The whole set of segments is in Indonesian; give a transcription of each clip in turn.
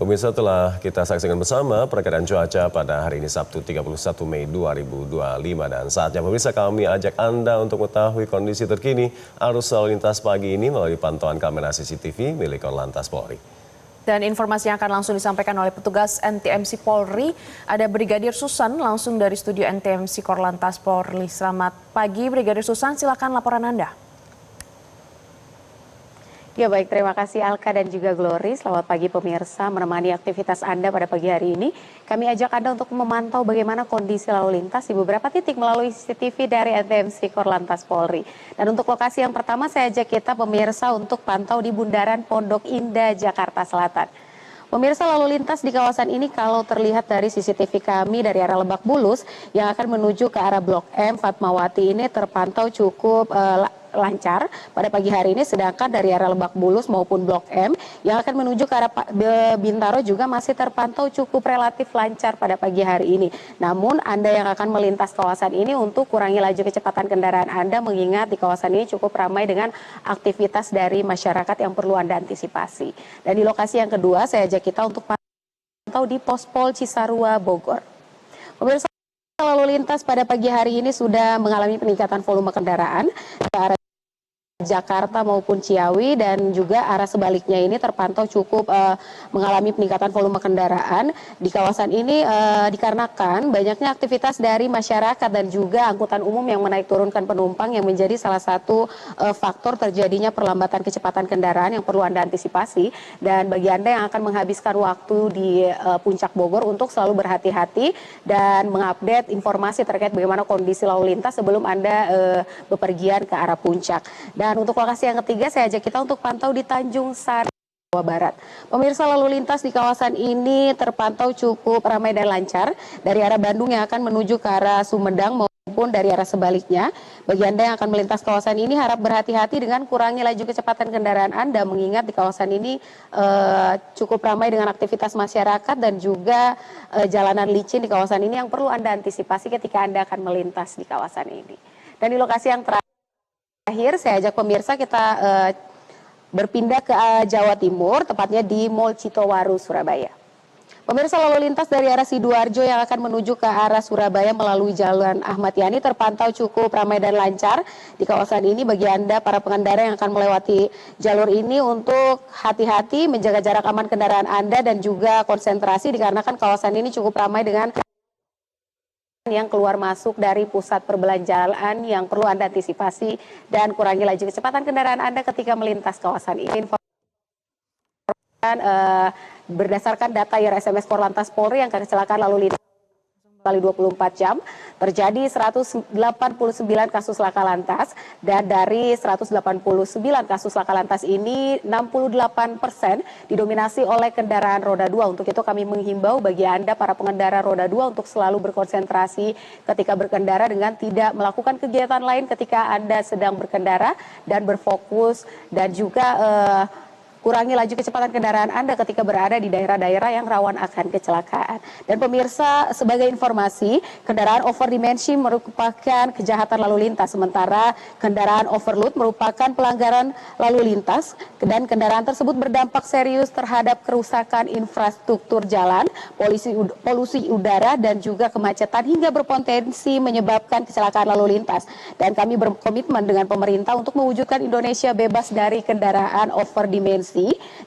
Pemirsa, telah kita saksikan bersama perakiraan cuaca pada hari ini Sabtu 31 Mei 2025 dan saatnya pemirsa kami ajak Anda untuk mengetahui kondisi terkini arus lalu lintas pagi ini melalui pantauan kamera CCTV milik Korlantas Polri. Dan informasi yang akan langsung disampaikan oleh petugas NTMC Polri, ada Brigadir Susan langsung dari studio NTMC Korlantas Polri. Selamat pagi Brigadir Susan, silakan laporan Anda. Ya baik, terima kasih Alka dan juga Glory. Selamat pagi pemirsa, menemani aktivitas Anda pada pagi hari ini. Kami ajak Anda untuk memantau bagaimana kondisi lalu lintas di beberapa titik melalui CCTV dari NTMC Korlantas Polri. Dan untuk lokasi yang pertama saya ajak kita pemirsa untuk pantau di Bundaran Pondok Indah, Jakarta Selatan. Pemirsa, lalu lintas di kawasan ini kalau terlihat dari CCTV kami dari arah Lebak Bulus yang akan menuju ke arah Blok M Fatmawati ini terpantau cukup lancar pada pagi hari ini, sedangkan dari arah Lebak Bulus maupun Blok M yang akan menuju ke arah Bintaro juga masih terpantau cukup relatif lancar pada pagi hari ini. Namun Anda yang akan melintas kawasan ini untuk kurangi laju kecepatan kendaraan Anda, mengingat di kawasan ini cukup ramai dengan aktivitas dari masyarakat yang perlu Anda antisipasi. Dan di lokasi yang kedua saya ajak kita untuk pantau di Pospol Cisarua, Bogor. Pemirsa, lalu lintas pada pagi hari ini sudah mengalami peningkatan volume kendaraan ke arah Jakarta maupun Ciawi, dan juga arah sebaliknya ini terpantau cukup mengalami peningkatan volume kendaraan di kawasan ini dikarenakan banyaknya aktivitas dari masyarakat dan juga angkutan umum yang menaik turunkan penumpang yang menjadi salah satu faktor terjadinya perlambatan kecepatan kendaraan yang perlu Anda antisipasi. Dan bagi Anda yang akan menghabiskan waktu di Puncak Bogor untuk selalu berhati-hati dan mengupdate informasi terkait bagaimana kondisi lalu lintas sebelum Anda bepergian ke arah puncak. Dan untuk lokasi yang ketiga saya ajak kita untuk pantau di Tanjung Sari, Jawa Barat. Pemirsa, lalu lintas di kawasan ini terpantau cukup ramai dan lancar dari arah Bandung yang akan menuju ke arah Sumedang maupun dari arah sebaliknya. Bagi Anda yang akan melintas kawasan ini harap berhati-hati dengan kurangi laju kecepatan kendaraan Anda, mengingat di kawasan ini cukup ramai dengan aktivitas masyarakat dan juga jalanan licin di kawasan ini yang perlu Anda antisipasi ketika Anda akan melintas di kawasan ini. Dan di lokasi yang terakhir saya ajak pemirsa kita berpindah ke Jawa Timur, tepatnya di Mall Citowaru, Surabaya. Pemirsa, lalu lintas dari arah Sidoarjo yang akan menuju ke arah Surabaya melalui Jalan Ahmad Yani terpantau cukup ramai dan lancar di kawasan ini. Bagi Anda para pengendara yang akan melewati jalur ini untuk hati-hati, menjaga jarak aman kendaraan Anda dan juga konsentrasi dikarenakan kawasan ini cukup ramai dengan yang keluar masuk dari pusat perbelanjaan yang perlu Anda antisipasi dan kurangi laju kecepatan kendaraan Anda ketika melintas kawasan ini. Berdasarkan data SMS Korlantas Polri, yang kecelakaan lalu lintas kali 24 jam terjadi 189 kasus laka lantas, dan dari 189 kasus laka lantas ini 68% didominasi oleh kendaraan roda 2. Untuk itu kami menghimbau bagi Anda para pengendara roda 2 untuk selalu berkonsentrasi ketika berkendara dengan tidak melakukan kegiatan lain ketika Anda sedang berkendara, dan berfokus dan juga kurangi laju kecepatan kendaraan Anda ketika berada di daerah-daerah yang rawan akan kecelakaan. Dan pemirsa, sebagai informasi, kendaraan overdimensi merupakan kejahatan lalu lintas, sementara kendaraan overload merupakan pelanggaran lalu lintas, dan kendaraan tersebut berdampak serius terhadap kerusakan infrastruktur jalan, polusi udara, dan juga kemacetan hingga berpotensi menyebabkan kecelakaan lalu lintas. Dan kami berkomitmen dengan pemerintah untuk mewujudkan Indonesia bebas dari kendaraan overdimensi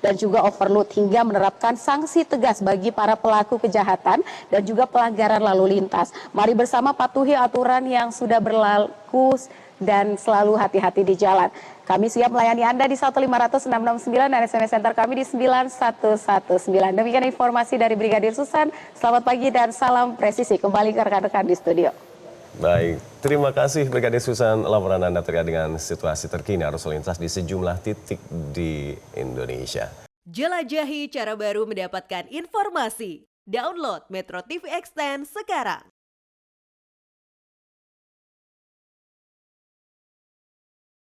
dan juga overload, hingga menerapkan sanksi tegas bagi para pelaku kejahatan dan juga pelanggaran lalu lintas. Mari bersama patuhi aturan yang sudah berlaku dan selalu hati-hati di jalan. Kami siap melayani Anda di 1500669 dan SMS Center kami di 9119. Demikian informasi dari Brigadir Susan. Selamat pagi dan salam presisi. Kembali ke rekan-rekan di studio. Baik, terima kasih Brigadir Susan, laporan Anda terkait dengan situasi terkini arus lalu lintas di sejumlah titik di Indonesia. Jelajahi cara baru mendapatkan informasi. Download Metro TV Extend sekarang.